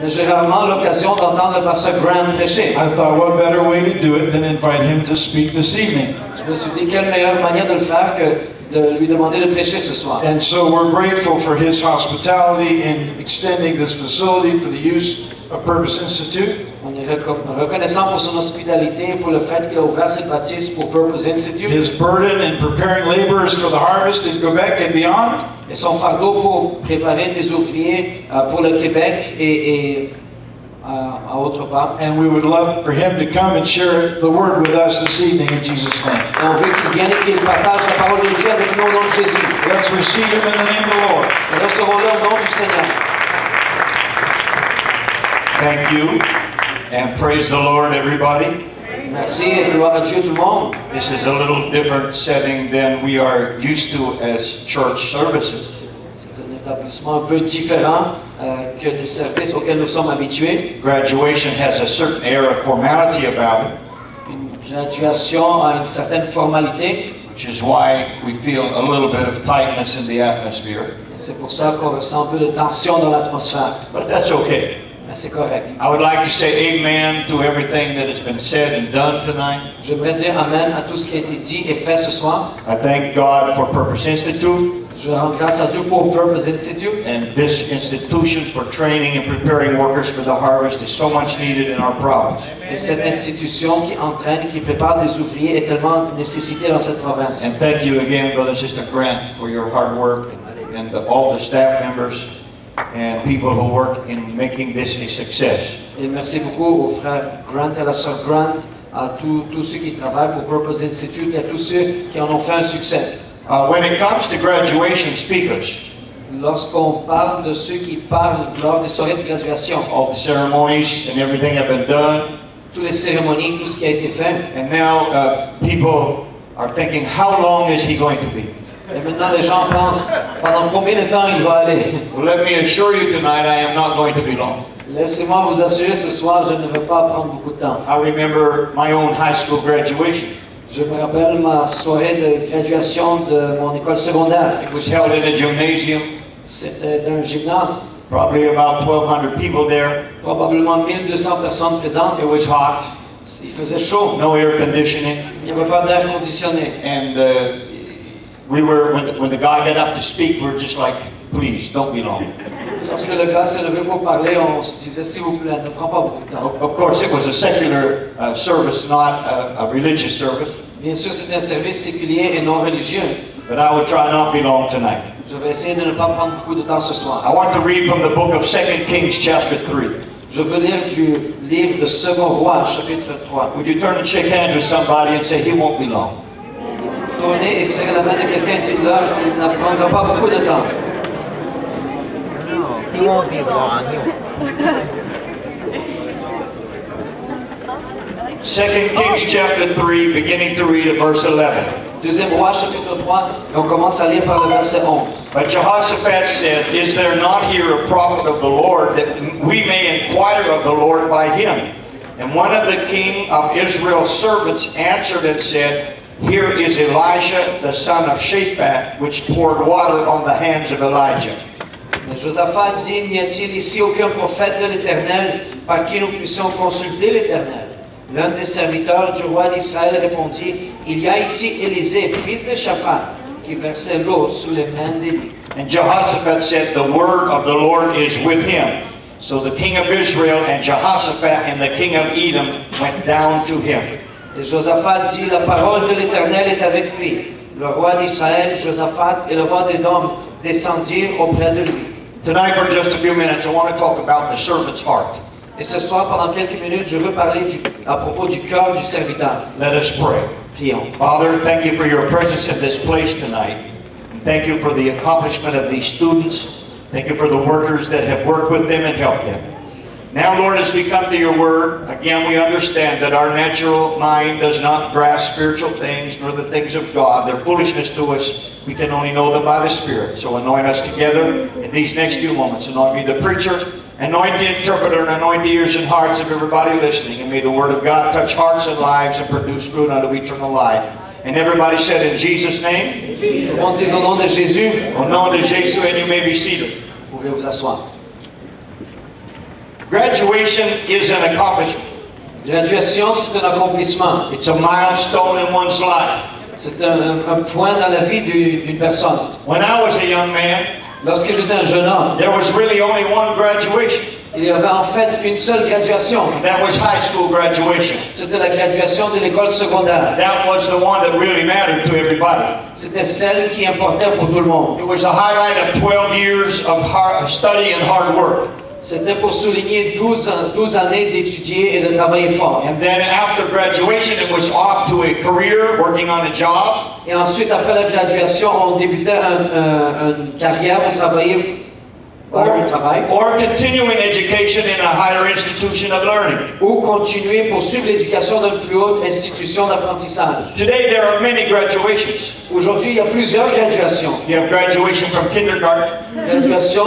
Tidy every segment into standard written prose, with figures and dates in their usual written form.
Mais j'ai rarement l'occasion d'entendre le pasteur Graham prêcher. I thought, what better way to do it than invite him to speak this evening? Je me suis dit, quelle meilleure manière de le faire que de lui demander de prêcher ce soir. And so we're grateful for his hospitality in extending this facility for the use of Purpose Institute. On est reconnaissant pour son hospitalité et pour le fait qu'il a ouvert cette bâtisse pour Purpose Institute. His burden in preparing laborers for the harvest in Quebec and beyond. Et son fardeau pour préparer des ouvriers pour le Québec et à autre part. And we would love for him to come and share the word with us this evening in Jesus' name. Et on veut qu'il vienne et qu'il partage la parole de Dieu avec nous au nom de Jésus. Let's receive him in the name of the Lord. Et recevons-le au nom du Seigneur. Thank you, and praise the Lord, everybody. Merci et gloire à Dieu tout le monde. This is a little different setting than we are used to as church services. C'est un établissement un peu différent que les services auxquels nous sommes habitués. Graduation has a certain air of formality about it, Une graduation a une certaine formalité. which is why we feel a little bit of tightness in the atmosphere. C'est pour ça qu'on ressent un peu de tension dans l'atmosphère. But that's okay. Mais c'est correct. I would like to say amen to everything that has been said and done tonight. J'aimerais dire amen à tout ce qui a été dit et fait ce soir. I thank God for Purpose Institute Je rends grâce à Dieu pour Purpose Institute. and this institution for training and preparing workers for the harvest is so much needed in our province. Et cette institution qui entraîne, qui prépare des ouvriers est tellement nécessitée dans cette province. And thank you again, Brother and Sister Grant, for your hard work and all the staff members and people who work in making this a success. Et merci beaucoup au frère Grant et à la sœur Grant, à tous ceux qui travaillent pour Purpose Institute et à tous ceux qui en ont fait un succès. When it comes to graduation speakers, Lorsqu'on parle de ceux qui parlent lors des soirées de graduation, all the ceremonies and everything have been done, toutes les cérémonies, tout ce qui a été fait, and now people are thinking, how long is he going to be? et maintenant les gens pensent, pendant combien de temps il va aller? Well, let me assure you tonight, I am not going to be long. Laissez-moi vous assurer ce soir, je ne vais pas prendre beaucoup de temps. I remember my own high school graduation. Je me rappelle ma soirée de graduation de mon école secondaire. It was held in a gymnasium, C'était d'un gymnase, probably about 1,200 people there. probablement 1200 personnes présentes. It was hot, Il faisait chaud, no air conditioning. il n'y avait pas d'air conditionné. And we were, when the guy got up to speak, we were just like, please, don't be long. Lorsque le gars s'est levé pour parler, on se disait, s'il vous plaît, ne prends pas beaucoup de temps. Of course, it was a secular service, not a religious service. Bien sûr, c'est un service séculier et non religieux. But I would try not to be long tonight. Je vais essayer de ne pas prendre beaucoup de temps ce soir. I want to read from the book of 2 Kings chapter 3. Je veux lire du livre de Second Roi, chapitre 3. Would you turn and shake hands with somebody and say, he won't be long? Tournez et serrez la main de quelqu'un et dites-leur qu'il ne prendra pas beaucoup de temps. He won't be long. 2 Kings chapter 3, beginning to read at verse 11. Deuxième Roi, chapitre 3, et on commence à lire par le verset 11. But Jehoshaphat said, is there not here a prophet of the Lord, that we may inquire of the Lord by him? And one of the king of Israel's servants answered and said, here is Elisha, the son of Shaphat, which poured water on the hands of Elijah. Mais Josaphat dit, n'y a-t-il ici aucun prophète de l'Éternel par qui nous puissions consulter l'Éternel? L'un des serviteurs du roi d'Israël répondit, il y a ici Élisée, fils de Shaphat, qui versait l'eau sous les mains d'Élie. And Jehoshaphat said, the word of the Lord is with him. So the king of Israel and Jehoshaphat and the king of Edom went down to him. Et Josaphat dit, la parole de l'Éternel est avec lui. Le roi d'Israël, Josaphat et le roi d'Édom descendirent auprès de lui. Tonight, for just a few minutes, I want to talk about the servant's heart. Et ce soir, pendant quelques minutes, je veux parler à propos du cœur du serviteur. Let us pray. Prions. Father, thank you for your presence in this place tonight. And thank you for the accomplishment of these students. Thank you for the workers that have worked with them and helped them. Now, Lord, as we come to your word, again, we understand that our natural mind does not grasp spiritual things nor the things of God. They're foolishness to us. We can only know them by the Spirit. So anoint us together in these next few moments. Anoint me the preacher, anoint the interpreter, and anoint the ears and hearts of everybody listening. And may the word of God touch hearts and lives and produce fruit unto eternal life. And everybody said in Jesus' name? On dit au nom de Jésus, Au nom de Jésus, and you may be seated. vous pouvez vous asseoir. Graduation is an accomplishment. Graduation, c'est un accomplissement. It's a milestone in one's life. C'est un point dans la vie d'une personne. When I was a young man, Lorsque j'étais un jeune homme, there was really only one graduation. il y avait en fait une seule graduation. That was high school graduation. C'était la graduation de l'école secondaire. That was the one that really mattered to everybody. C'était celle qui importait pour tout le monde. It was a highlight of 12 years of study and hard work. C'était pour souligner 12 années d'étudier et de travailler fort. And then after graduation, it was off to a career, working on a job. Et ensuite, après la graduation, on débutait une carrière pour travailler un travail. Or continuing education in a higher institution of learning. Ou continuer, poursuivre l'éducation dans une plus haute institution d'apprentissage. Today there are many graduations. Aujourd'hui, il y a plusieurs graduations. You have graduation from kindergarten, Graduation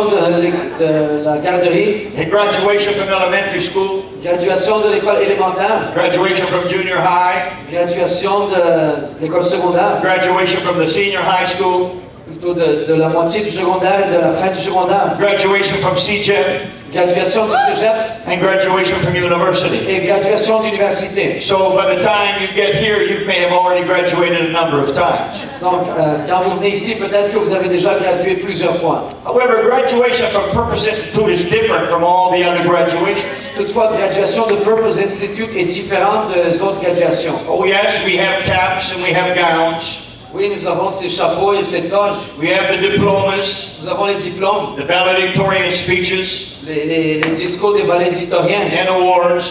de la garderie, a graduation from elementary school, graduation de l'école élémentaire, graduation from junior high, graduation de l'école secondaire, graduation from the senior high school, plutôt de la moitié du secondaire et de la fin du secondaire, graduation from CJEP, graduation du cégep and graduation from university. et graduation d'université. So by the time you get here, you may have already graduated a number of times. Donc, quand vous venez ici, peut-être que vous avez déjà gradué plusieurs fois. However, graduation from Purpose Institute is different from all the other graduations. Toutefois, graduation de Purpose Institute est différente des autres graduations. Oh yes, we have caps and we have gowns. Oui, nous avons ces chapeaux et ces toges. We have the diplomas, Nous avons les diplômes, the valedictorian speeches, les discours des valédictoriens and awards,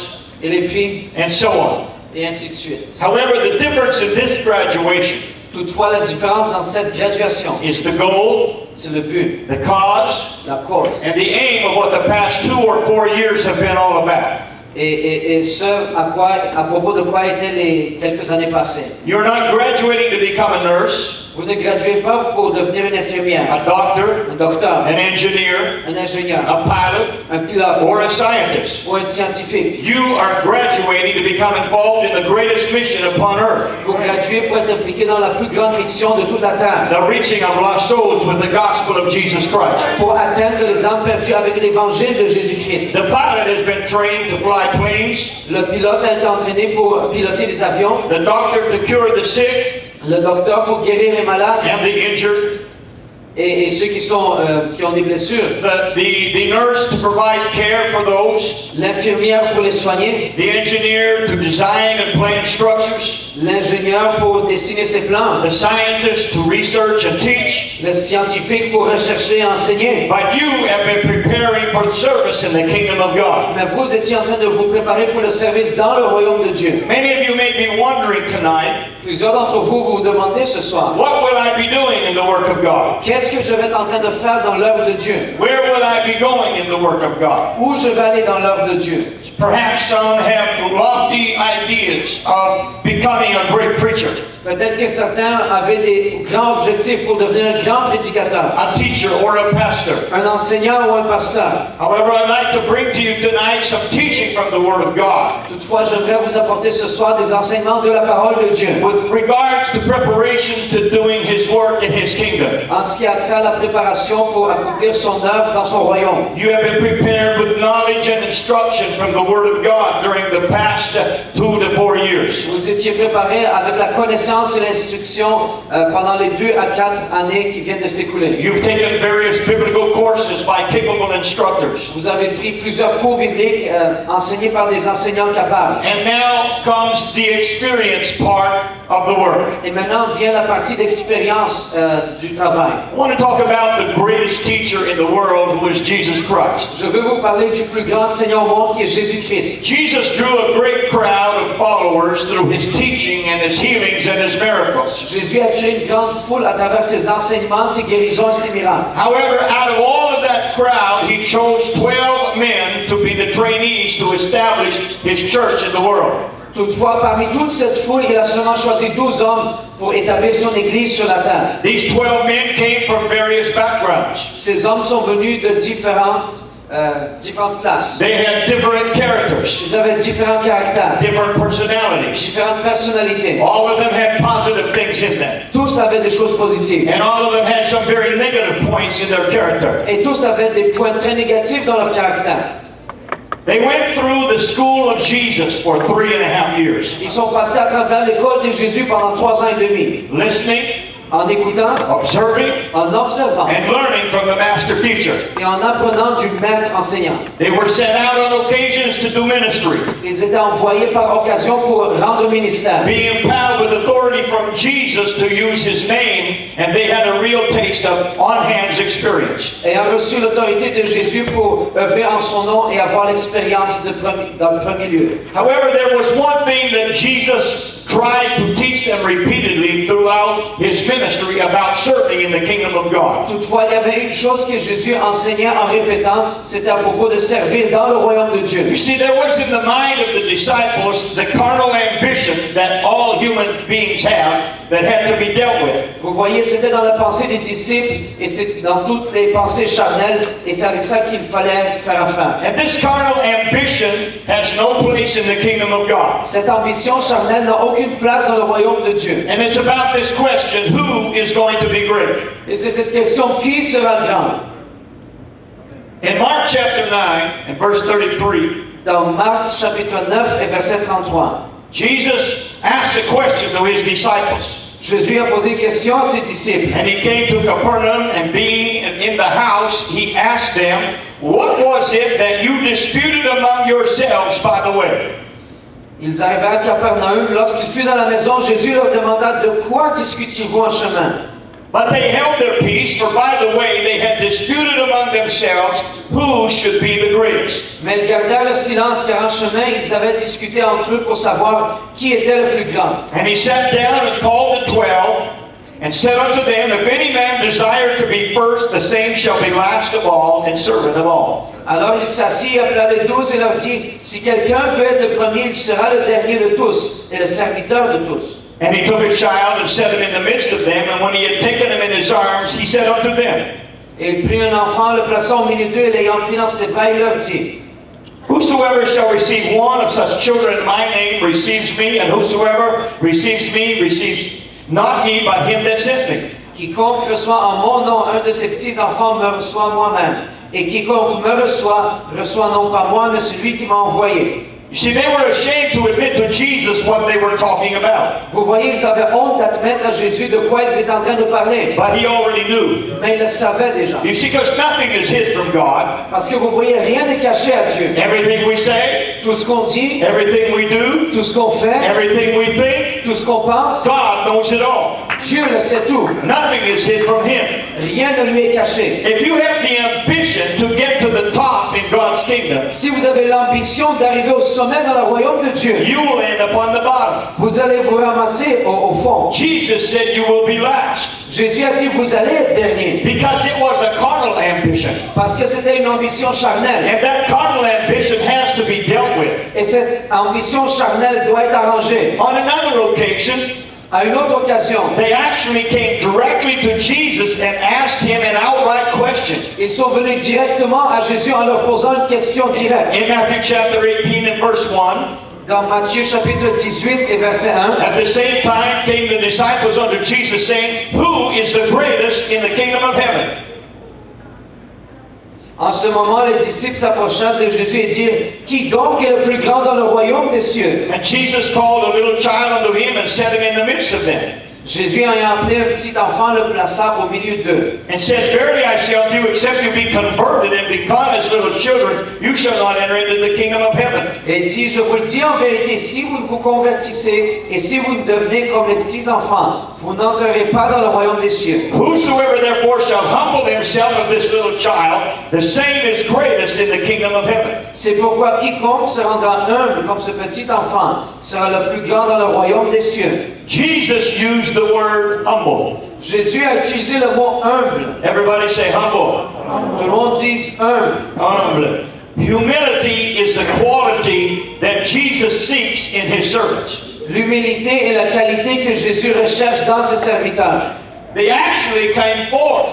et les prix, and so on. et ainsi de suite. However, the difference in this graduation Toutefois, la différence dans cette graduation, is the goal, c'est le but, the cause, la cause, and the aim of what the past 2 or 4 years have been all about. et ce à propos de quoi étaient les quelques années passées. You're not graduating to become a nurse, Vous ne graduez pas pour devenir une infirmière, a doctor, un docteur, an engineer, un ingénieur, a pilot, un pilote or a scientist. ou un scientifique. You are graduating to become involved in the greatest mission upon earth, Vous graduez pour être impliqué dans la plus grande mission de toute la terre, the reaching of lost souls with the gospel of Jesus Christ. pour atteindre les âmes perdues avec l'évangile de Jésus-Christ. The pilot has been trained to fly planes, Le pilote a été entraîné pour piloter des avions, the doctor to cure the sick le docteur pour guérir les malades and the injured, et ceux qui ont des blessures, the nurse to provide care for those, l'infirmière pour les soigner, the engineer to design and plan structures, l'ingénieur pour dessiner ses plans, the scientist to research and teach. le scientifique pour rechercher et enseigner. But you have been preparing for service in the kingdom of God. Mais vous étiez en train de vous préparer pour le service dans le royaume de Dieu. Many of you may be wondering tonight, Plusieurs d'entre vous vous demandez ce soir, what will I be doing in the work of God? qu'est-ce que je vais être en train de faire dans l'œuvre de Dieu? Where will I be going in the work of God? Où je vais aller dans l'œuvre de Dieu? Perhaps some have lofty ideas of becoming a great preacher, Peut-être que certains avaient des grands objectifs pour devenir un grand prédicateur, a teacher, or a pastor. un enseignant ou un pasteur. However, I'd like to bring to you tonight some teaching from the Word of God Toutefois, j'aimerais vous apporter ce soir des enseignements de la parole de Dieu with regards to preparation to doing His work in His kingdom. en ce qui a trait à la préparation pour accomplir son œuvre dans son royaume. You have been prepared with knowledge and instruction from the Word of God during the past 2 to 4 years. Vous étiez préparé avec la connaissance et l'instruction pendant les 2 à 4 années qui viennent de s'écouler. You've taken various biblical courses by capable instructors. Vous avez pris plusieurs cours bibliques enseignés par des enseignants capables. And now comes the experience part of the work. Et maintenant vient la partie d'expérience du travail. I want to talk about the greatest teacher in the world, who is Jesus Christ. Je veux vous parler du plus grand enseignant au monde qui est Jésus-Christ. Jesus drew a great crowd of followers through His teaching and His healings and His miracles. Jésus a attiré une grande foule à travers ses enseignements, ses guérisons et ses miracles. However, out of all of that crowd, He chose 12 men to be the trainees to establish His church in the world. Toutefois, parmi toute cette foule, il a seulement choisi 12 hommes pour établir son église sur la terre. These 12 men came from various backgrounds. Ces hommes sont venus de différentes places. They had different characters, Ils avaient différents caractères, different personalities. différentes personnalités. All of them had positive things in them. Tous avaient des choses positives. And all of them had some very negative points in their character. Et tous avaient des points très négatifs dans leur caractère. They went through the school of Jesus for 3.5 years, Ils sont passés à travers l'école de Jésus pendant 3 ans et demi, listening, en écoutant, observing, en observant and learning from the master teacher. et en apprenant du maître enseignant. They were sent out on occasions to do ministry, Ils étaient envoyés par occasion pour rendre ministère, being empowered with authority from Jesus to use his name, and they had a real taste of on-hands experience. ayant reçu l'autorité de Jésus pour œuvrer en son nom et avoir l'expérience dans le premier lieu. However, there was one thing that Jesus tried to teach them repeatedly throughout his ministry about serving in the kingdom of God. Toutefois, il y avait une chose que Jésus enseignait en répétant, c'était à propos de servir dans le royaume de Dieu. You see, there was in the mind of the disciples the carnal ambition that all human beings have that had to be dealt with. Vous voyez, c'était dans la pensée des disciples et c'est dans toutes les pensées charnelles et c'est avec ça qu'il fallait faire affaire. And this carnal ambition has no place in the kingdom of God. Cette ambition charnelle n'a aucune place dans le royaume de Dieu. And it's about this question, who is going to be great? Et c'est cette question, qui sera grand? In Mark chapter 9 and verse 33, Dans Marc chapitre 9 et verset 33, Jesus asked a question to his disciples. Jésus a posé une question à ses disciples. And he came to Capernaum, and being in the house, he asked them, what was it that you disputed among yourselves by the way? Ils arrivèrent à Capernaum. Lorsqu'il fut dans la maison, Jésus leur demanda, de quoi discutiez-vous en chemin? But they held their peace, for by the way they had disputed among themselves who should be the greatest. Mais ils gardèrent le silence, car en chemin, ils avaient discuté entre eux pour savoir qui était le plus grand. And he sat down and called the 12, and said unto them, if any man desire to be first, the same shall be last of all, and servant of all. Alors il s'assit, appela les 12 et leur dit, si quelqu'un veut être le premier, il sera le dernier de tous et le serviteur de tous. And he took a child and set him in the midst of them, and when he had taken him in his arms, he said unto them, Et il prit un enfant, le plaça au milieu d'eux, et l'ayant pris dans ses bras, il leur dit, whosoever shall receive one of such children in my name receives me, and whosoever receives me receives not me, but him that sent me. quiconque reçoit en mon nom un de ces petits enfants me reçoit moi-même. Et quiconque me reçoit non pas moi, mais celui qui m'a envoyé. You see, they were ashamed to admit to Jesus what they were talking about. Vous voyez, ils avaient honte d'admettre à Jésus de quoi ils étaient en train de parler. But he already knew. Mais ils le savaient déjà. You see, because nothing is hid from God. Parce que vous voyez, rien n'est caché à Dieu. Everything we say, Tout ce qu'on dit, everything we do, tout ce qu'on fait, everything we think, tout ce qu'on pense, God knows it all. Dieu le sait tout. Nothing is hid from him. Rien ne lui est caché. If you have the ambition to get to the top in God's kingdom, Si vous avez l'ambition d'arriver au sommet dans le royaume de Dieu, you will end up on the bottom. vous allez vous ramasser au fond. Jesus said you will be last Jésus a dit, vous allez être dernier. because it was a carnal ambition. Parce que c'était une ambition charnelle. And that carnal ambition has to be dealt with. Et cette ambition charnelle doit être arrangée. On another occasion, À une autre occasion, they actually came directly to Jesus and asked him an outright question. ils sont venus directement à Jésus en leur posant une question directe. In Matthew chapter 18 and verse 1, Dans Matthieu chapitre 18 et verset 1, at the same time came the disciples unto Jesus, saying, who is the greatest in the kingdom of heaven? en ce moment, les disciples s'approchèrent de Jésus et dirent, qui donc est le plus grand dans le royaume des cieux? And Jesus called a little child unto him and set him in the midst of them, Jésus, ayant appelé un petit enfant, le plaça au milieu d'eux. and said, verily I say unto you, except you be converted and become as little children, you shall not enter into the kingdom of heaven. Et dit, je vous le dis en vérité, si vous ne vous convertissez et si vous ne devenez comme les petits enfants, vous n'entrerez pas dans le royaume des cieux. Whosoever therefore shall humble himself of this little child, the same is greatest in the kingdom of heaven. C'est pourquoi quiconque se rendra humble comme ce petit enfant sera le plus grand dans le royaume des cieux. Jesus used the word humble. Jésus a utilisé le mot humble. Everybody say humble. Tout le monde dit humble. Humble. Humility is the quality that Jesus seeks in his servants. L'humilité est la qualité que Jésus recherche dans ses serviteurs. They actually came forth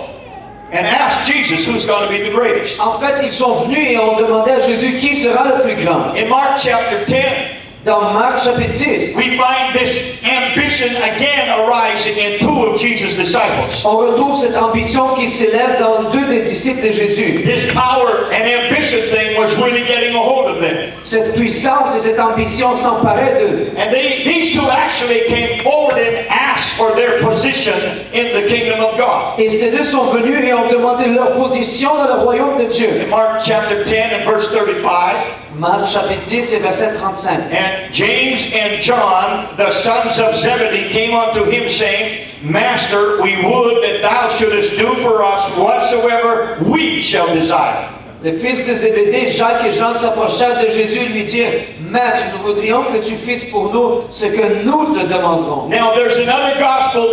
and asked Jesus who's going to be the greatest. En fait, ils sont venus et ont demandé à Jésus qui sera le plus grand. In Mark chapter 10, Dans Marc chapitre 10, we find this ambition again arising in two of Jesus' disciples. on retrouve cette ambition qui s'élève dans deux des disciples de Jésus. This power and ambition thing was really getting a hold of them. Cette puissance et cette ambition s'emparaient d'eux. And these two actually came forward and asked for their position in the kingdom of God. Et ces deux sont venus et ont demandé leur position dans le royaume de Dieu. In Mark chapter 10 and verse 35, Marc chapitre 10 et verset 35. and James and John, the sons of Zebedee, came unto him, saying, Master, we would that thou shouldest do for us whatsoever we shall desire. Les fils de Zébédée, Jacques et Jean s'approchèrent de Jésus et lui dirent, Maître, nous voudrions que tu fasses pour nous ce que nous te demanderons. Now there's another gospel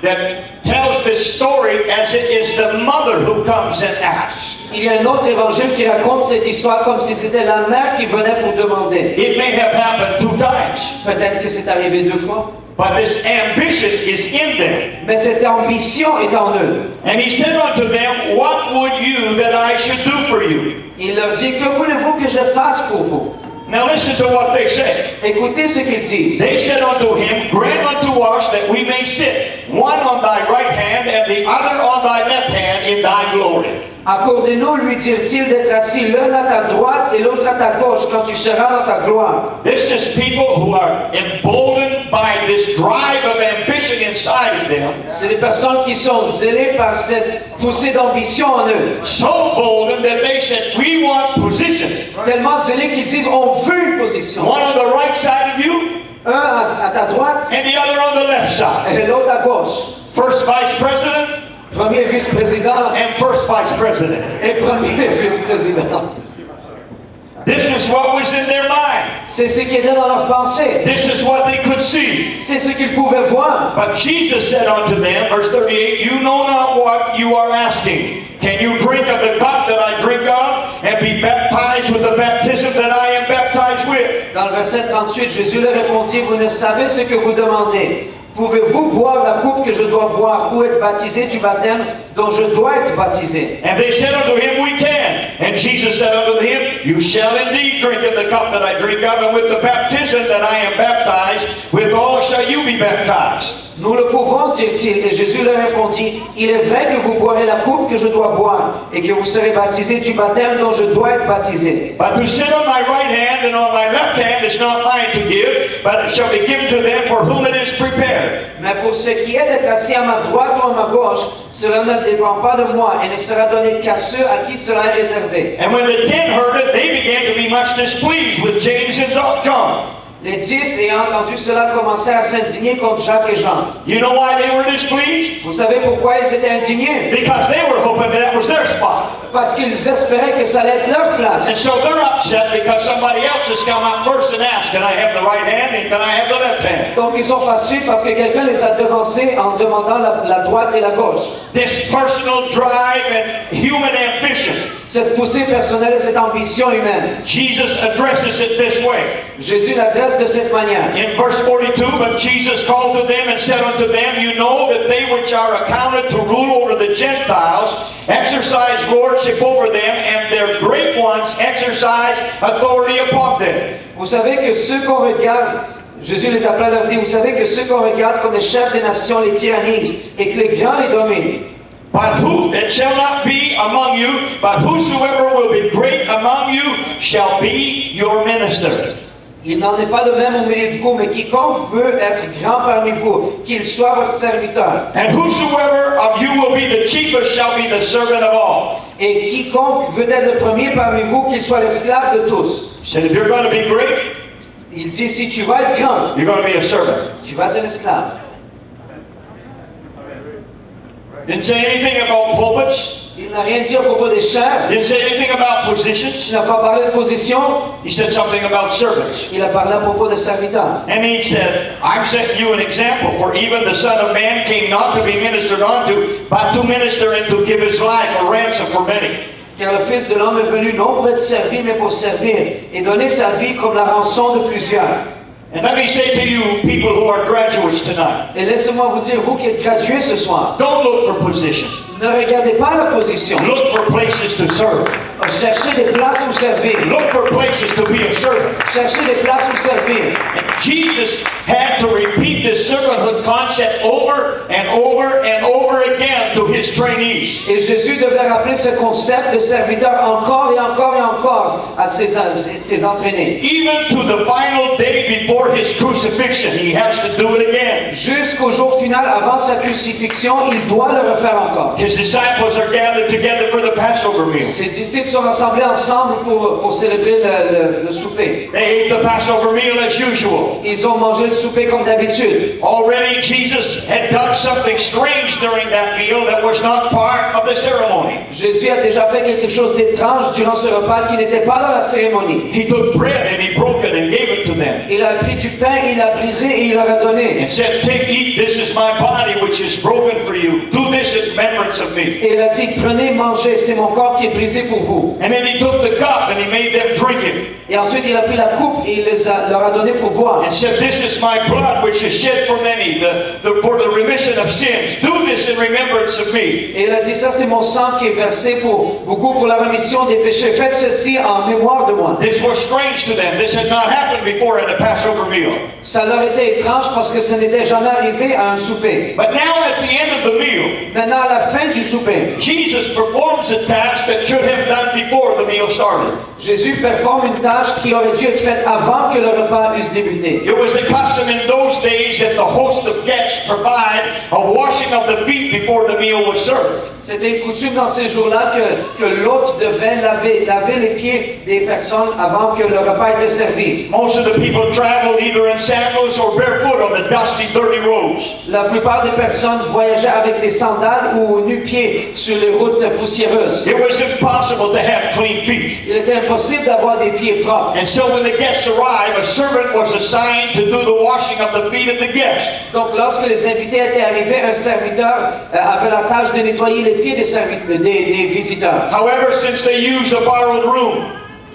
that tells this story as it is the mother who comes and asks. Il y a un autre évangile qui raconte cette histoire comme si c'était la mère qui venait pour demander. It may have happened 2 times, Peut-être que c'est arrivé 2 fois. but this ambition is in them. Mais cette ambition est en eux. And he said unto them, What would you that I should do for you? Il leur dit, que voulez-vous que je fasse pour vous? Now listen to what they say. Écoutez ce qu'ils disent. They said unto him, Grant unto us that we may sit, one on thy right hand and the other on thy left hand in thy glory. Accordez-nous, lui dirent-ils, d'être assis l'un à ta droite et l'autre à ta gauche quand tu seras dans ta gloire. This is people who are emboldened by this drive of ambition inside of them. C'est des personnes qui sont zélées par cette poussée d'ambition en eux. So emboldened that they said, We want position. Tellement zélées qu'ils disent, on veut une position. One on the right side of you Un à ta droite and the other on the left side. et l'autre à gauche. First vice president Premier vice-président and first vice president. et premier vice-président. This is what was in their mind. C'est ce qui était dans leur pensée. This is what they could see. C'est ce qu'ils pouvaient voir. But Jesus said unto them, verse 38, You know not what you are asking. Can you drink of the cup that I drink of, and be baptized with the baptism that I am baptized with? Dans le verset 38, Jésus leur répondit, vous ne savez ce que vous demandez. Pouvez-vous boire la coupe que je dois boire ou être baptisé du baptême dont je dois être baptisé? And they said unto him, We can. And Jesus said unto them, You shall indeed drink of the cup that I drink of, and with the baptism that I am baptized, withal shall you be baptized. Nous le pouvons, dit-il. Et Jésus leur répondit, il est vrai que vous boirez la coupe que je dois boire, et que vous serez baptisés du baptême dont je dois être baptisé. But to sit on my right hand and on my left hand is not mine to give, but it shall be given to them for whom it is prepared. Mais pour ce qui est d'être assis à ma droite ou à ma gauche, cela ne dépend pas de moi, et ne sera donné qu'à ceux à qui cela est réservé. And when the 10 heard it, they began to be much displeased with James and John. Les 10, ayant entendu cela, commencèrent à s'indigner contre Jacques et Jean. You know why they were displeased? Vous savez pourquoi ils étaient indignés? Because they were hoping that was their spot. Parce qu'ils espéraient que ça allait être leur place. And so they're upset because somebody else has come up first and asked, Can I have the right hand and can I have the left hand? Donc ils sont fâchés parce que quelqu'un les a devancés en demandant la droite et la gauche. This personal drive and human ambition. Cette poussée personnelle et cette ambition humaine. Jesus addresses it this way. Jésus l'adresse de cette manière. In verse 42, But Jesus called to them and said unto them, You know that they which are accounted to rule over the Gentiles exercise lordship over them, and their great ones exercise authority upon them. Vous savez que ceux qu'on regarde, Jésus les appela à leur dire, vous savez que ceux qu'on regarde comme les chefs des nations les tyrannisent et que les grands les dominent. But it shall not be among you, but whosoever will be great among you shall be your minister. Il n'en est pas de même au milieu de vous, mais quiconque veut être grand parmi vous, qu'il soit votre serviteur. And whosoever of you will be the chiefest shall be the servant of all. Et quiconque veut être le premier parmi vous, qu'il soit l'esclave de tous. He said, if you're going to be great, Il dit, si tu vas être grand, you're going to be a servant. tu vas être un esclave. Didn't say anything about pulpits. Il n'a rien dit à propos des chefs. Didn't say anything about positions. Il n'a pas parlé de position. He said something about servants. Il a parlé à propos des serviteurs. And he said, I'm setting you an example, for even the Son of Man came not to be ministered unto, but to minister and to give his life a ransom for many. Car le Fils de l'homme est venu non pour être servi, mais pour servir, et donner sa vie comme la rançon de plusieurs. And let me say to you, people who are graduates tonight, Et laissez-moi vous dire, vous qui êtes gradués ce soir, don't look for position. ne regardez pas la position. Look for places to serve. Cherchez des places où servir. Look for places to be a servant. Cherchez des places où servir. And Jesus had to repeat this servanthood concept over and over and over again to his trainees. Et Jésus devait rappeler ce concept de serviteur encore et encore et encore à ses entraînés. Even to the final day before his crucifixion, he has to do it again. Jusqu'au jour final, avant sa crucifixion, il doit le refaire encore. His disciples are gathered together for the Passover meal. Ses disciples sont rassemblés ensemble pour célébrer le souper. They ate the Passover meal as usual. Ils ont mangé le souper comme d'habitude. Already Jesus had done something strange during that meal that was not part of the ceremony. Jésus a déjà fait quelque chose d'étrange durant ce repas qui n'était pas dans la cérémonie. He took bread and he broke it and gave it to them. Il a pris du pain, il l'a brisé et il leur a donné. And said, "Take, eat, this is my body which is broken for you. Do this in remembrance of me." Et il a dit, prenez, mangez, c'est mon corps qui est brisé pour vous. And then he took the cup and he made them drink it. Et ensuite il a pris la coupe et leur a donné pour boire. And said, "This is my blood which is shed for many, for the remission of sins. Do this in remembrance of me." Et il a dit, ça c'est mon sang qui est versé pour beaucoup pour la rémission des péchés. Faites ceci en mémoire de moi. This was strange to them. This had not happened before at a Passover meal. Ça leur était étrange parce que ce n'était jamais arrivé à un souper. But now at the end of the meal, Maintenant à la fin du souper, Jesus performs a task that should have done before the meal started. Jésus performe une tâche qui aurait dû être faite avant que le repas eusse débuté. It was the custom in those days that the host of guests provide a washing of the feet before the meal was served. C'était une coutume dans ces jours-là que l'hôte devait laver les pieds des personnes avant que le repas était servi. Most of the people traveled either in sandals or barefoot on the dusty, dirty roads. La plupart des personnes voyageaient avec des sandales ou nu-pieds sur les routes poussiéreuses. It was impossible to have clean feet. Il était impossible d'avoir des pieds propres. And so when the guests arrived, a servant was assigned to do the washing of the feet of the guests. Donc lorsque les invités étaient arrivés, un serviteur avait la tâche de nettoyer les pieds des visiteurs. However, since they used a borrowed room,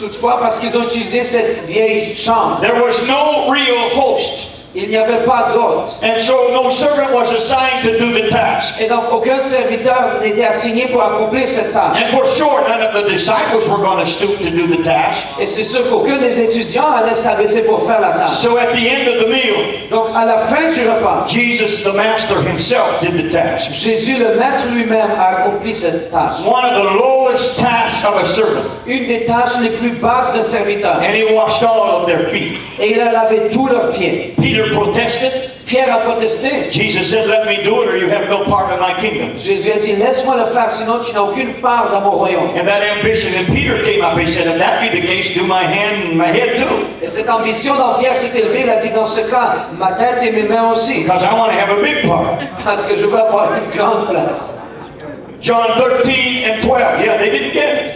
Toutefois, parce qu'ils ont utilisé cette vieille chambre, there was no real host. il n'y avait pas d'hôte. And so no servant was assigned to do the task. Et donc aucun serviteur n'était assigné pour accomplir cette tâche. And for sure, none of the disciples were going to stoop to do the task. Et c'est sûr qu'aucun des étudiants allait s'abaisser pour faire la tâche. So at the end of the meal, Donc à la fin du repas, Jesus, the master himself, did the task. Jésus le maître lui-même a accompli cette tâche. One of the lowest tasks of a servant. Une des tâches les plus basses d'un serviteur. And he washed all of their feet. Et il a lavé tous leurs pieds. Peter protested. Pierre a protesté. Jesus said, "Let me do it or you have no part in my kingdom." Jésus a dit, laisse-moi le faire, sinon tu n'as aucune part dans mon royaume. And that ambition in Peter came up. He said, "If that be the case, do my hand and my head too. Et cette ambition dans Pierre s'est élevée. Il a dit, dans ce cas, ma tête et mes mains aussi. Because I want to have a big part." Parce que je veux avoir une grande place. John 13 and 12. Yeah, they didn't get it.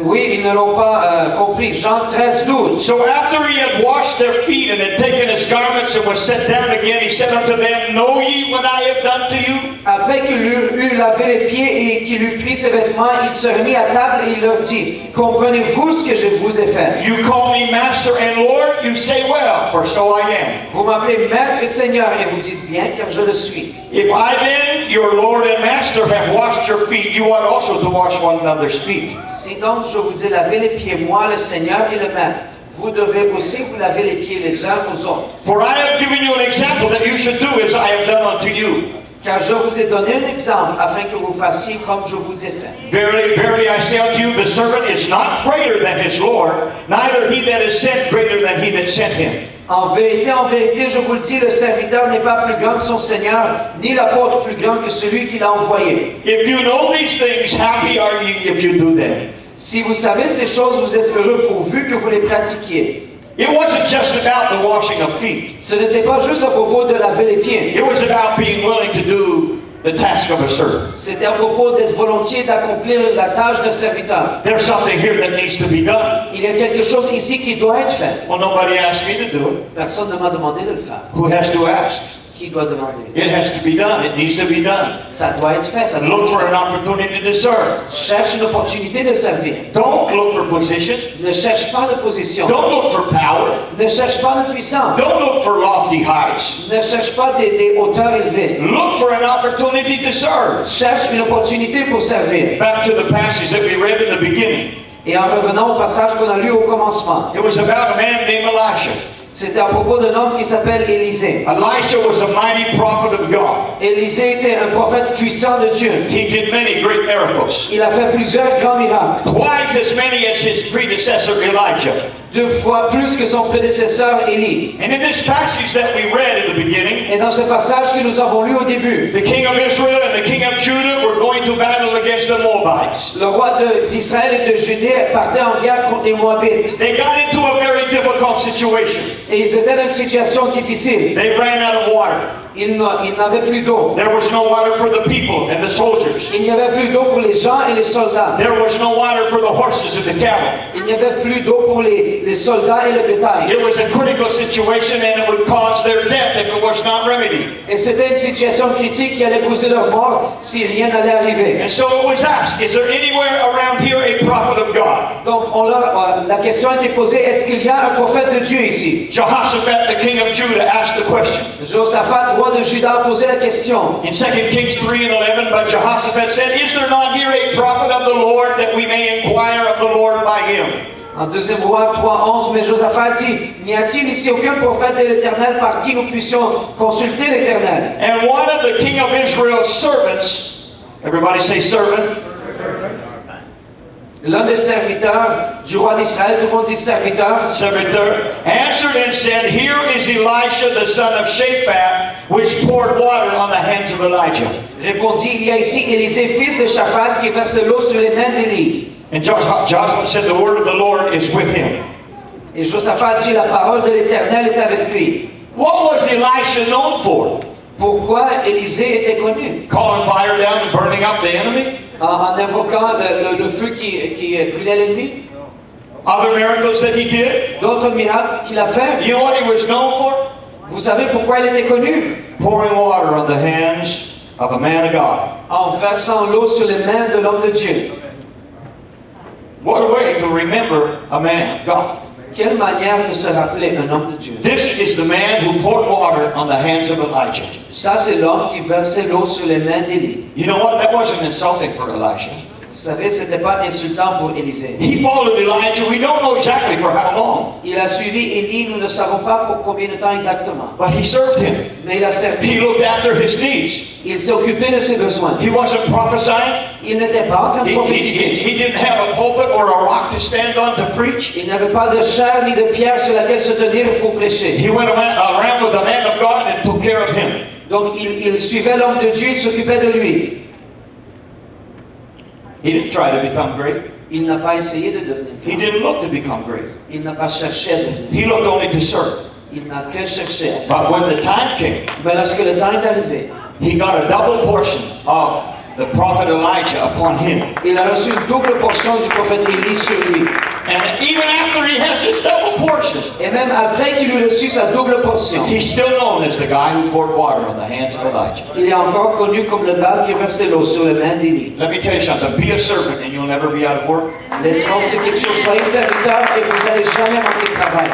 Oui, ils ne l'ont pas compris. Jean 13, 12. So after he had washed their feet and had taken his garments and was set down again, he said unto them, "Know ye what I have done to you?" Après qu'il eut lavé les pieds et qu'il eut pris ses vêtements, il se remit à table et il leur dit, comprenez-vous ce que je vous ai fait? You call me Master and Lord, you say well, for so I am. Vous m'appelez Maître et Seigneur et vous dites bien car je le suis. If I then, your Lord and Master, have washed your feet, you ought also to wash one another's feet. Si donc je vous ai lavé les pieds, moi le Seigneur et le Maître, vous devez aussi vous laver les pieds les uns aux autres. For I have given you an example that you should do as I have done unto you. Car je vous ai donné un exemple afin que vous fassiez comme je vous ai fait. Verily, verily, I say unto you, the servant is not greater than his Lord, neither he that is sent greater than he that sent him. En vérité, je vous le dis, le serviteur n'est pas plus grand que son Seigneur, ni l'apôtre plus grand que celui qui l'a envoyé. If you know these things, happy are ye if you do them. Si vous savez ces choses, vous êtes heureux pourvu que vous les pratiquiez. It wasn't just about the washing of feet. Ce n'était pas juste à propos de laver les pieds. It was about being willing to do the task of a servant. C'était à propos d'être volontiers d'accomplir la tâche d'un serviteur. There's something here that needs to be done. Il y a quelque chose ici qui doit être fait. Well, nobody asked me to do it. Personne ne m'a demandé de le faire. Who has to ask? Qui doit demander? It has to be done. It needs to be done. Ça doit être fait. Ça doit Look être for fait. an opportunity to serve. Cherche une opportunité de servir. Don't look for position. Ne cherche pas de position. Don't look for power. Ne cherche pas de puissance. Don't look for lofty heights. Ne cherche pas des hauteurs élevées. Look for an opportunity to serve. Cherche une opportunité pour servir. Back to the passage that we read in the beginning. Et en revenant au passage qu'on a lu au commencement, It was about a man named Elisha. c'était à propos d'un homme qui s'appelle Élisée. Elisha was a mighty prophet of God. Élisée était un prophète puissant de Dieu. He did many great miracles. Il a fait plusieurs grands miracles. Twice as many as his predecessor Elijah. 2 fois plus que son prédécesseur Élie. And in this passage that we read in the beginning, Et dans ce passage que nous avons lu au début, the king of Israel and the king of Judah were going to battle against the Moabites. le roi d'Israël et de Judée partaient en guerre contre les Moabites. They got into a very difficult situation. Et ils étaient dans une situation difficile. They ran out of water. Ils n'avaient plus d'eau. There was no water for the people and the soldiers. Il n'y avait plus d'eau pour les gens et les soldats. There was no water for the horses and the cattle. Il n'y avait plus d'eau pour les soldats et le bétail. It was a critical situation and it would cause their death if it was not remedied. Et c'était une situation critique qui allait causer leur mort si rien n'allait arriver. And so it was asked, is there anywhere around here a prophet of God? Donc la question a été posée, est-ce qu'il y a un prophète de Dieu ici? Jehoshaphat, the king of Judah, asked the question. Josaphat, roi de Juda, a posé la question. In 2 Kings 3:11, but Jehoshaphat said, is there not here a prophet of the Lord that we may inquire of the Lord by him? En 2 Roi 3:11, mais Josaphat dit, n'y a-t-il ici aucun prophète de l'Éternel par qui nous puissions consulter l'Éternel? And one of the king of Israel's servants, everybody say servant, L'un des serviteurs du roi d'Israël, tout le monde dit serviteur, answered and said, here is Elisha the son of Shaphat, which poured water on the hands of Elijah. répondit, il y a ici Élisée, fils de Shaphat, qui verse l'eau sur les mains d'Élie. And Joshua said, the word of the Lord is with him. Et Josaphat dit, la parole de l'Éternel est avec lui. What was Elisha known for? Pourquoi Élisée était connu? Calling fire down and burning up the enemy? En invoquant le feu qui brûlait l'ennemi? Other miracles that he did? D'autres miracles qu'il a fait? You know what he was known for? Vous savez pourquoi il était connu? Pouring water on the hands of a man of God. En versant l'eau sur les mains de l'homme de Dieu. What a way to remember a man of God. Quelle manière de se rappeler un homme de Dieu. This is the man who poured water on the hands of Elijah. Ça, c'est l'homme qui versait l'eau sur les mains d'Élie. You know what? That wasn't insulting for Elisha. Vous savez, ce n'était pas insultant pour Élisée. He followed Elijah. We don't know exactly for how long, Il a suivi Élie, nous ne savons pas pour combien de temps exactement. but he served him. Mais il a He servi. looked after his needs. Il s'est occupé de ses besoins. He wasn't prophesying. Il n'était pas en train de He prophétiser. didn't have a pulpit or a rock to stand on to preach. Il n'avait pas de chair ni de pierre sur laquelle se tenir pour prêcher. He went around with a man of God and took care of him. Donc il suivait l'homme de Dieu, il s'occupait de lui. He didn't try to become great. Il n'a pas essayé de devenir He grand. didn't look to become great. Il n'a pas cherché à devenir. He looked only to serve. Il n'a que cherché à But servir. when the time came, Mais lorsque le temps est arrivé, he got a double portion of the prophet Elijah upon him. il a reçu une double portion du prophète Élie sur lui. And even after he has this double portion, Et même après qu'il eut reçu sa double portion, he's still known as the guy who poured water on the hands of Elijah. il est encore connu comme le gars qui versait l'eau sur les mains d'Élie. Let me tell you something. Be a servant and you'll never be out of work. Laissez-moi vous dire quelque chose. Soyez serviteur et vous n'allez jamais manquer de travail.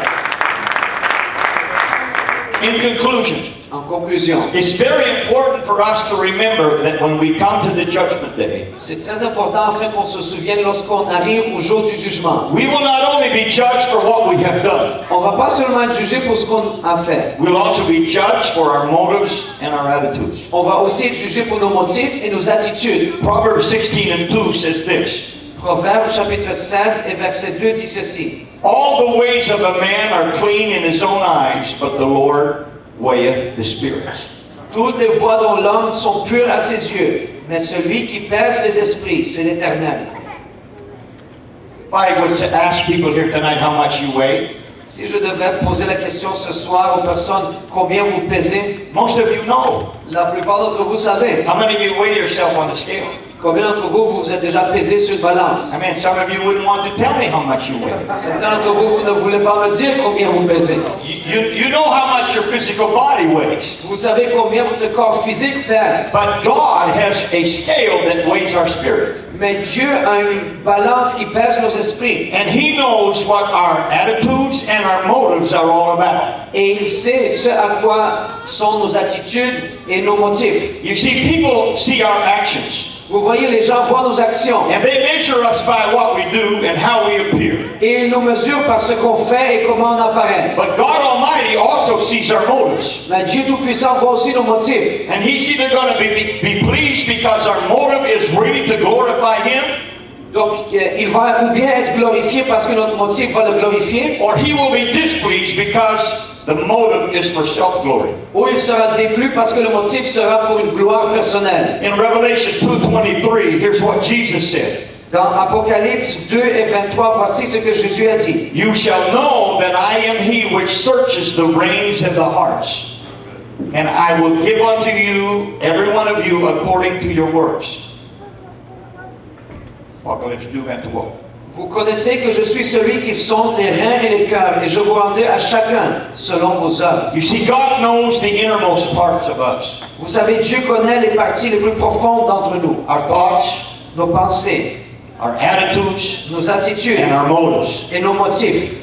In conclusion, En conclusion, it's very important for us to remember that when we come to the judgment day, c'est très important afin qu'on se souvienne lorsqu'on arrive au jour du jugement. we will not only be judged for what we have done, On ne va pas seulement être jugé pour ce qu'on a fait. we'll also be judged for our motives and our attitudes. On va aussi être jugé pour nos motifs et nos attitudes. Proverbs 16:2 says this, Proverbe chapitre 16 et verset 2 dit ceci. all the ways of a man are clean in his own eyes, but the Lord weigheth the spirits. Toutes les voies de l'homme sont pures à ses yeux, mais celui qui pèse les esprits, c'est l'Éternel. If I was to ask people here tonight how much you weigh, Si je devais poser la question ce soir aux personnes combien vous pesez, most of you know. la plupart d'entre vous savez. How many of you weigh yourself on the scale? Combien d'entre vous vous êtes déjà pesé sur une balance? I mean, some of you wouldn't want to tell me how much you weigh. Certains d'entre vous, vous ne voulez pas me dire combien vous pesez. You know how much your physical body weighs. Vous savez combien votre corps physique pèse. But God has a scale that weighs our spirit. Mais Dieu a une balance qui pèse nos esprits. And He knows what our attitudes and our motives are all about. Et il sait ce à quoi sont nos attitudes et nos motifs. You see, people see our actions. Vous voyez, les gens voient nos actions. And they measure us by what we do and how we appear. Et ils nous mesurent par ce qu'on fait et comment on apparaît. But God Almighty also sees our motives. Mais Dieu Tout-Puissant voit aussi nos motifs. And He's either going to be pleased because our motive is really to glorify Him, Donc, il va ou bien être glorifié parce que notre motif va le glorifier, or He will be displeased because the motive is for self-glory. ou il sera déplu parce que le motif sera pour une gloire personnelle. In Revelation 2:23, here's what Jesus said. Dans Apocalypse 2 et 23, voici ce que Jésus a dit. You shall know that I am He which searches the reins and the hearts, and I will give unto you, every one of you, according to your works. Apocalypse 2:23. Vous connaîtrez que je suis celui qui sonde les reins et les cœurs, et je vous rendrai à chacun selon vos œuvres. You see, God knows the innermost parts of us. Vous savez, Dieu connaît les parties les plus profondes d'entre nous. Our thoughts, Nos pensées, our attitudes, nos attitudes and our motives. et nos motifs.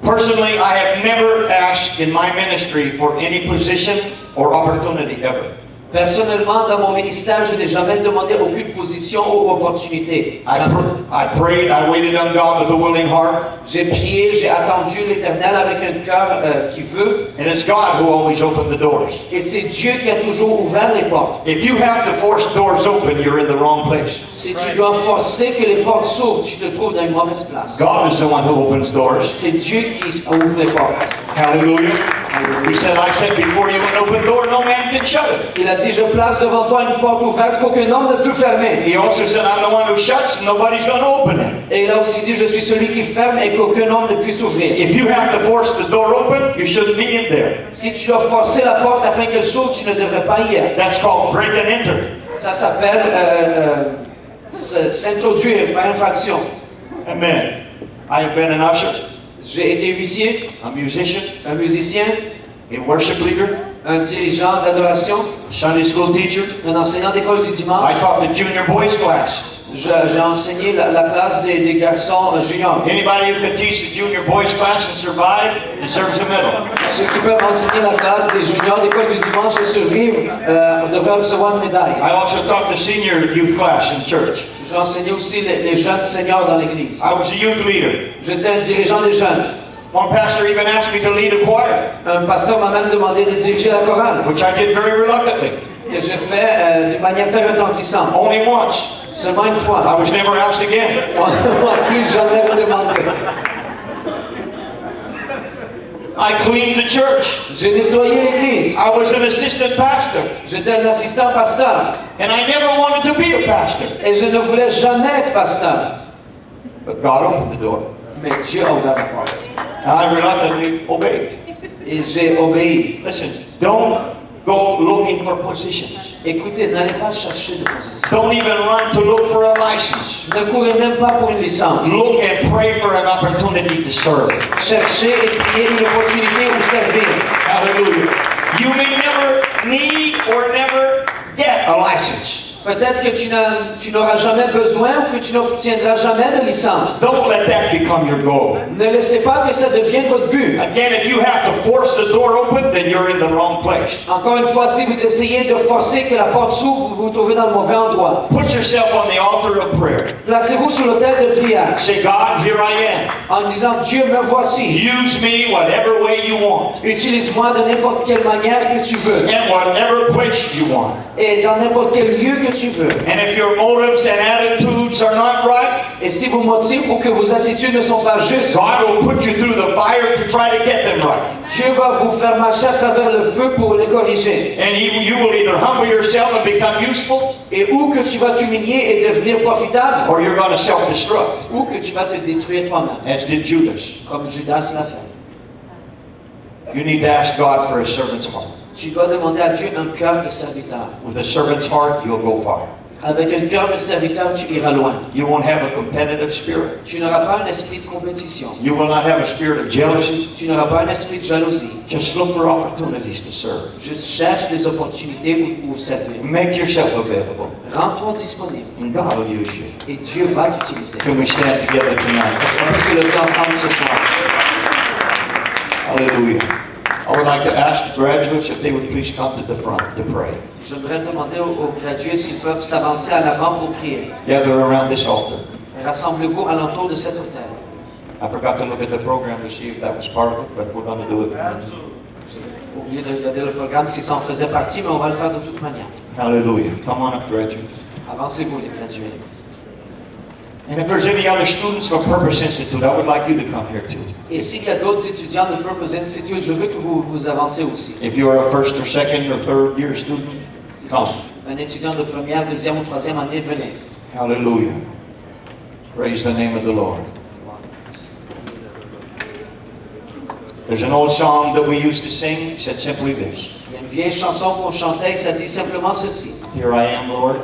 Personally, I have never asked in my ministry for any position or opportunity ever. Personnellement, dans mon ministère, je n'ai jamais demandé aucune position ou opportunité. I prayed, I waited on God with a willing heart, J'ai prié, j'ai attendu l'Éternel avec un cœur qui veut, and it's God who always opened the doors. et c'est Dieu qui a toujours ouvert les portes. If you have to force doors open, you're in the wrong place. Si tu dois forcer que les portes s'ouvrent, tu te trouves dans une mauvaise place. God is the one who opens doors. C'est Dieu qui ouvre les portes. Hallelujah. He said, I set before you an open door, no man can shut it. Il a dit, je place devant toi une porte ouverte qu'aucun homme ne peut fermer. He also said, I'm the one who shuts, and nobody's going to open it. Et il a aussi dit, je suis celui qui ferme et qu'aucun homme ne puisse ouvrir. If you have to force the door open, you shouldn't be in there. Si tu dois forcer la porte afin qu'elle s'ouvre, tu ne devrais pas y être. That's called break and enter. Ça s'appelle s'introduire par infraction. Amen. I have been an usher, J'ai été huissier, a musician, un musicien, a worship leader, un dirigeant d'adoration, a Sunday school teacher. un enseignant d'école du I dimanche. taught the junior boys class. J'ai enseigné la classe des garçons juniors. Anybody who can teach the junior boys class and survive deserves a medal. Ceux qui peuvent enseigner la classe des juniors d'école du dimanche et survivre devraient recevoir une médaille. I also taught the senior youth class in church. J'ai enseigné aussi les jeunes seniors dans l'église. I was a youth leader. J'étais un dirigeant des jeunes. One pastor even asked me to lead a choir, Un pasteur m'a même demandé de diriger la chorale, which I did very reluctantly. que j'ai fait d'une manière très retentissante. Only once. Seulement une fois. I was never asked again. Moi, plus jamais redemandé. I cleaned the church. J'ai nettoyé l'église. I was an assistant pastor. J'étais un assistant pasteur. And I never wanted to be a pastor. Et je ne voulais jamais être pasteur. But God opened the door. Mais Dieu a ouvert la porte. And I reluctantly obeyed. Et j'ai obéi. Listen, don't go looking for positions. Écoutez, n'allez pas chercher de position. Don't even run to look for a license. Ne courez même pas pour une licence. Look and pray for an opportunity to serve. Cherchez et priez une opportunité où servir. Hallelujah. You may never need or never get a license. Peut-être que tu n'auras jamais besoin ou que tu n'obtiendras jamais de licence. Don't let that become your goal. Ne laissez pas que ça devienne votre but. Again, if you have to force the door open, then you're in the wrong place. Encore une fois, si vous essayez de forcer que la porte s'ouvre, vous vous trouvez dans le mauvais endroit. Put yourself on the altar of prayer. Placez-vous sur l'autel de prière Say, God, here I am. en disant, Dieu, me voici. Use me whatever way you want. Utilise-moi de n'importe quelle manière que tu veux And whatever place you want. et dans n'importe quel lieu que tu veux. And if your motives and attitudes are not right, Et si vos motifs ou que vos attitudes ne sont pas justes, God will put you through the fire to try to get them right. Dieu va vous faire marcher à travers le feu pour les corriger. And you will either humble yourself and become useful, Et ou que tu vas t'humilier et devenir profitable, or you're going to self-destruct, ou que tu vas te détruire toi-même, as did Judas. comme Judas l'a fait. You need to ask God for a servant's heart. Tu dois demander à Dieu un cœur de serviteur. With a servant's heart, you'll go far. Avec un cœur de serviteur, tu iras loin. You won't have a competitive spirit. Tu n'auras pas un esprit de compétition. You will not have a spirit of jealousy. Tu n'auras pas un esprit de jalousie. Just look for opportunities to serve. Juste cherche des opportunités où servir. Make yourself available, Rends-toi disponible. and God will use you. Et Dieu va t'utiliser. Can we stand together tonight? On peut se lever ensemble ce soir. Hallelujah. I would like to ask the graduates if they would please come to the front to pray. J'aimerais demander aux gradués s'ils peuvent s'avancer à l'avant pour prier. Gather around this altar. Rassemblez-vous alentour de cet autel. I forgot to look at the program to see if that was part of it, but we're going to do it. J'ai oublié de regarder le programme si ça en faisait partie, mais on va le faire de toute manière. Hallelujah. Come on up, graduates. Avancez-vous, les gradués. And if there's any other students from Purpose Institute, I would like you to come here too. Et s'il y a d'autres étudiants de Purpose Institute, je veux que vous avancez aussi. If you're a first or second or third year student, come. Un étudiant de première, deuxième ou troisième année, venez. Hallelujah. Praise the name of the Lord. There's an old song that we used to sing, it said simply this. Il y a une vieille chanson qu'on chantait, ça dit simplement ceci. Here I am, Lord.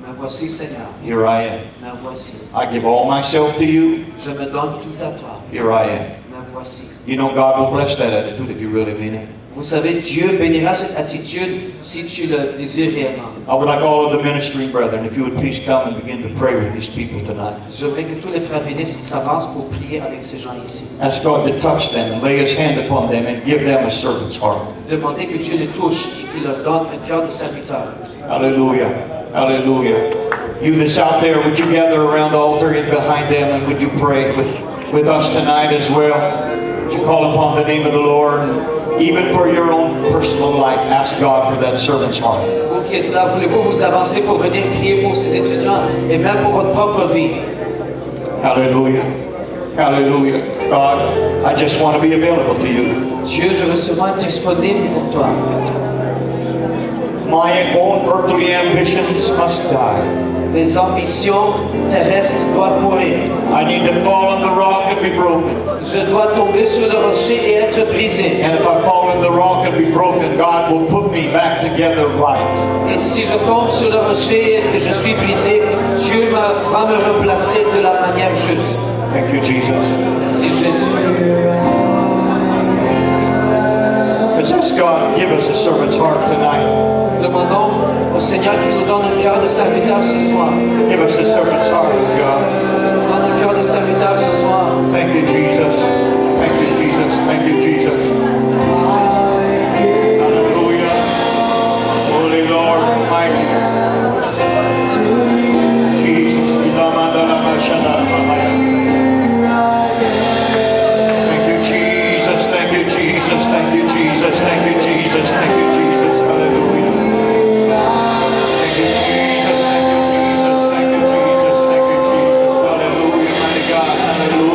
Me voici, Seigneur. Here I am. Me voici. I give all myself to you. Je me donne tout à toi. Here I am. Me voici. You know, God will bless that attitude if you really mean it. Vous savez, Dieu bénira cette attitude si tu le désires réellement. I would like all of the ministering brethren, if you would please come and begin to pray with these people tonight. J'aimerais que tous les frères bénisses s'avancent pour prier avec ces gens ici. Ask God to touch them and lay His hand upon them and give them a servant's heart. Demandez que Dieu les touche et qu'il leur donne un cœur de serviteur. Hallelujah. Hallelujah. You that's out there, would you gather around the altar and behind them and would you pray with us tonight as well? Would you call upon the name of the Lord? Even for your own personal life, ask God for that servant's heart. Vous qui êtes là, voulez-vous vous avancer pour venir prier pour ces étudiants et même pour votre propre vie? Hallelujah. Hallelujah. God, I just want to be available to you. Dieu, je veux seulement être disponible pour toi. My own earthly ambitions must die. Tes ambitions terrestres doivent mourir. I need to fall on the rock and be broken. Je dois tomber sur le rocher et être brisé. And if I fall on the rock and be broken, God will put me back together right. Et si je tombe sur le rocher et que je suis brisé, Dieu va me replacer de la manière juste. Thank you, Jesus. Merci Jésus. Let's ask God, give us a servant's heart tonight. Demandons au Seigneur qu'il nous donne un cœur de serviteur ce soir. Give us a servant's heart, God. Donne un cœur de serviteur ce soir. Thank you, Jesus. Thank you, Jesus. Thank you, Jesus. Merci Jésus. Hallelujah. Holy Lord, mighty. Jesus. Thank you, Jesus. Thank you, Jesus. Thank you, Jesus. Thank you, Jesus. Thank you, Jesus. Hallelujah. Thank you, Jesus. Thank you, Jesus. Thank you, Jesus. Thank you, Jesus. Hallelujah, mighty God. Hallelujah.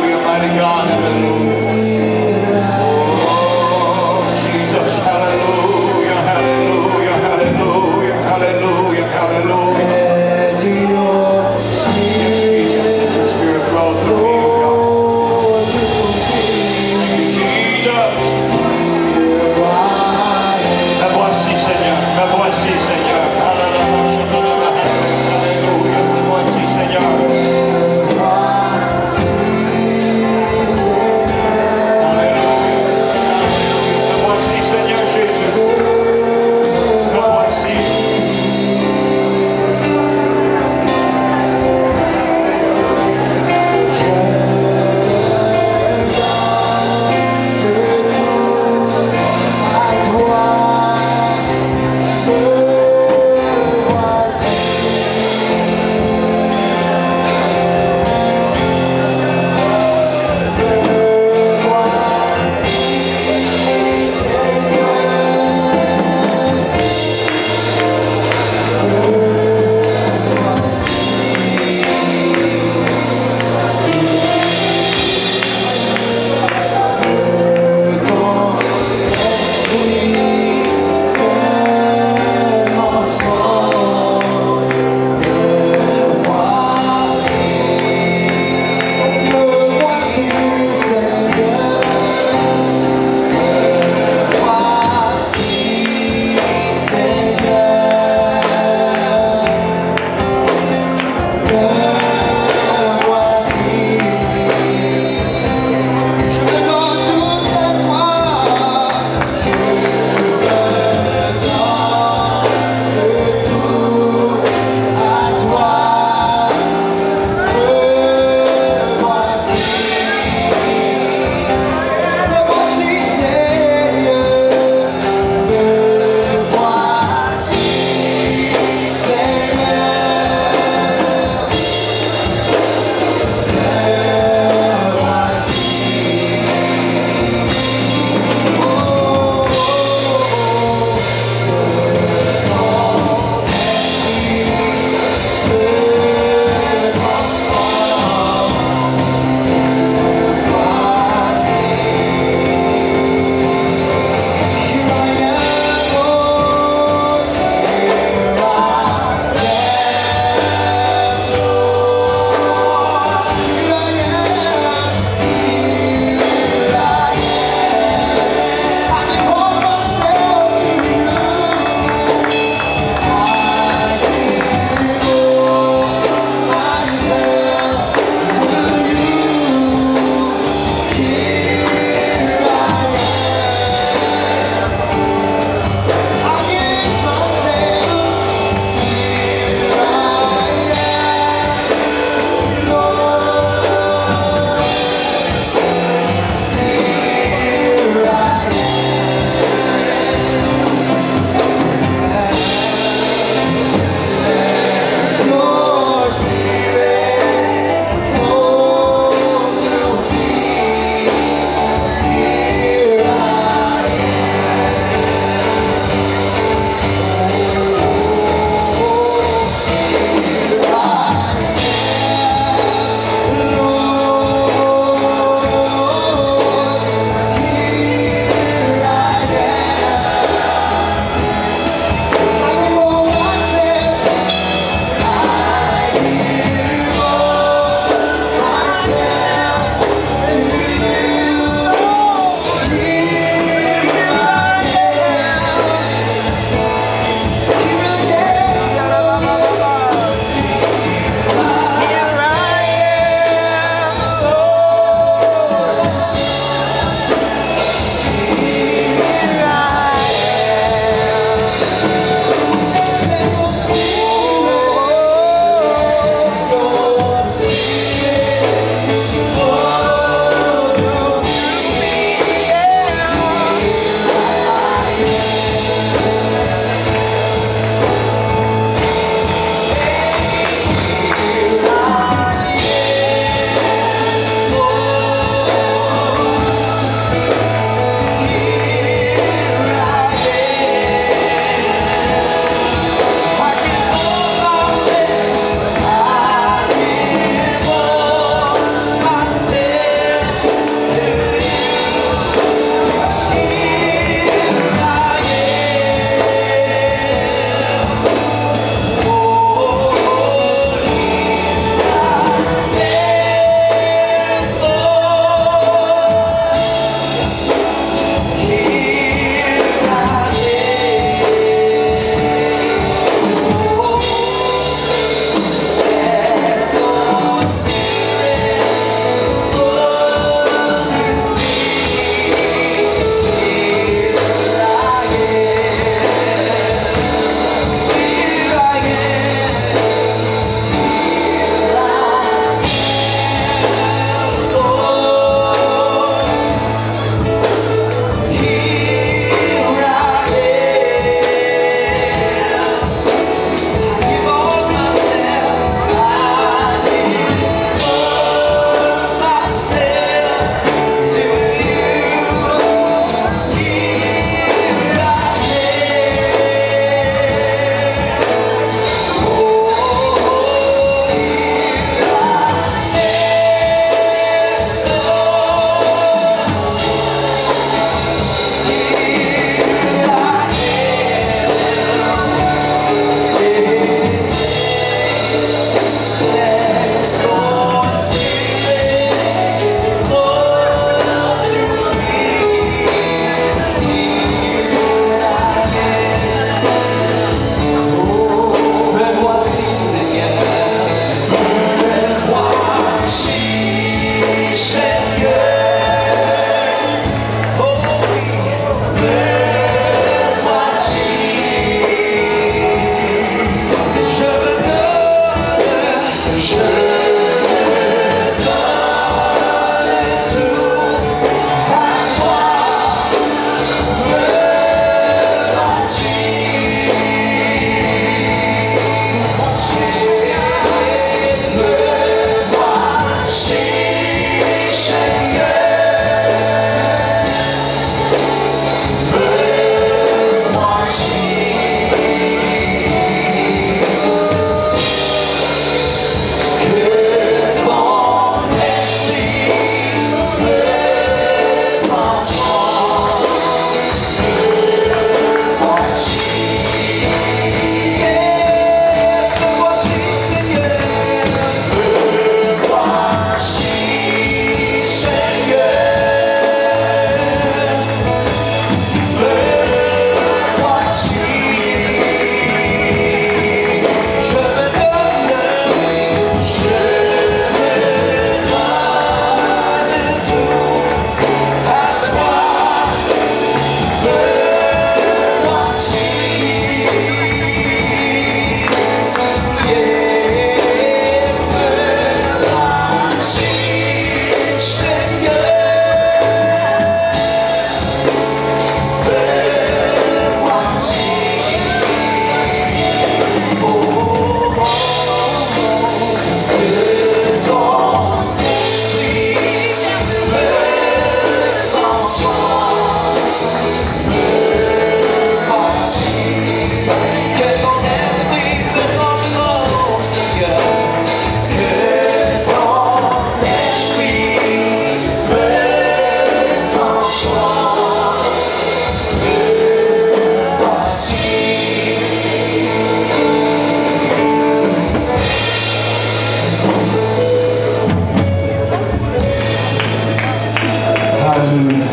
Hallelujah.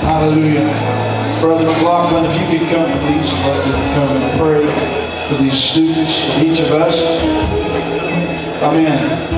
Hallelujah. Brother McLaughlin, if you could come, please. I'd like to come and pray for these students, for each of us. Amen.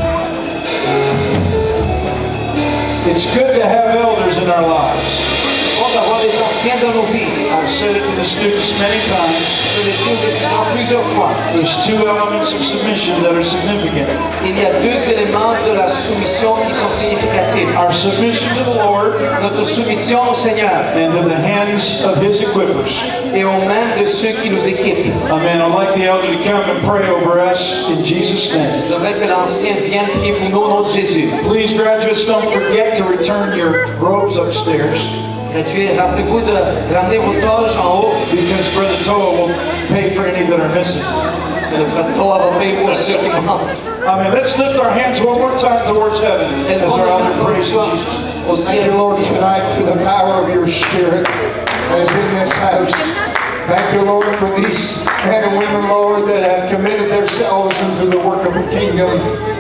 It's good to have elders in our lives. Bon d'avoir des anciens dans nos vies. I've said it to the students many times. Je l'ai dit aux étudiants plusieurs fois. There's two elements of submission that are significant. Il y a deux éléments de la soumission qui sont significatifs. Our submission to the Lord Notre soumission au Seigneur and to the hands of His equippers. et aux mains de ceux qui nous équipent. Amen. I'd like the elder to come and pray over us in Jesus' name. J'aimerais que l'ancien vienne prier pour nous au nom de Jésus. Please, graduates, don't forget to return your robes upstairs Gradués, rappelez-vous de ramener vos toges en haut, because Brother Toa will pay for any that are missing. parce que le frère Toa va payer pour ceux qui manquent. Amen. Let's lift our hands one more time towards heaven as our elder prays in Jesus. Au Thank ciel. you, Lord, tonight for the power of your Spirit that is in this house. Thank you, Lord, for these men and women, Lord, that have committed themselves into the work of the kingdom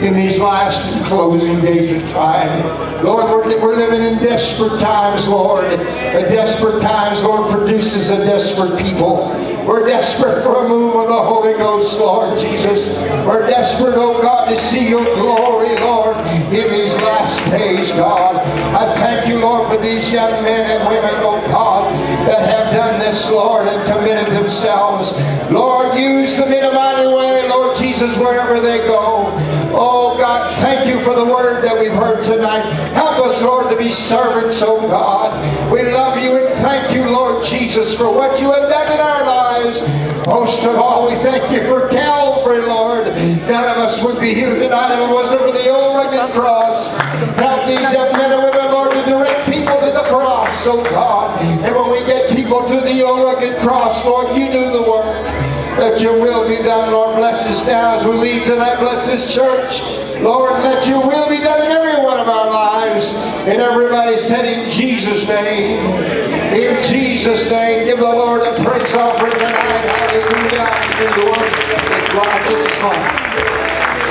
in these last and closing days of time. Lord, we're living in desperate times, Lord. Desperate times, Lord, produces a desperate people. We're desperate for a move of the Holy Ghost, Lord Jesus. We're desperate, oh God, to see your glory, Lord, in these last days, God. I thank you, Lord, for these young men and women, oh God, that have done this, Lord, and committed themselves. Lord, use them in a mighty way, Lord Jesus, wherever they go. Oh God, thank you for the word that we've heard tonight. Help us, Lord, to be servants, oh God. We love you and thank you, Lord Jesus, for what you have done in our lives. Most of all, we thank you for Calvary, Lord. None of us would be here tonight if it wasn't for the old rugged cross. Help these young men and women, Lord, to direct people to the cross, oh God. And when we get people to the old rugged cross, Lord, you do the work. Let your will be done, Lord. Bless us now as we leave tonight. Bless this church. Lord, let your will be done in every one of our lives. And everybody said in Jesus' name. In Jesus' name. Give the Lord a praise offering tonight. Hallelujah. Une louange et gloire à Dieu ce soir.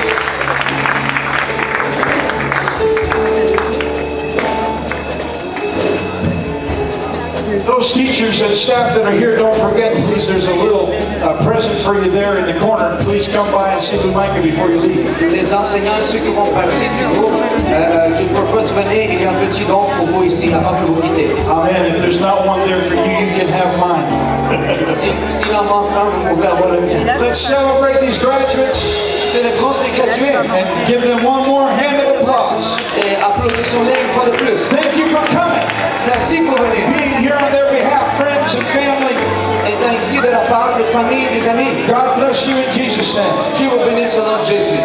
Those teachers and staff that are here, don't forget, please, there's a little present for you there in the corner. Please come by and see Micah before you leave. Les enseignants, ceux qui vont partir du groupe, je vous propose venir, il y a un petit don pour vous ici avant que vous quittez. Amen. If there's not one there for you, you can have mine. S'il en manque un, vous pouvez avoir le mien. Let's celebrate these graduates Célébrons ces gradués and give them one more hand of applause. et applaudissons-les une fois de plus. Thank you for coming. Merci pour venir. Being here on their behalf, friends and family. Étant ici de la part des familles et des amis, God bless you in Jesus' name. Dieu vous bénisse au nom de Jésus.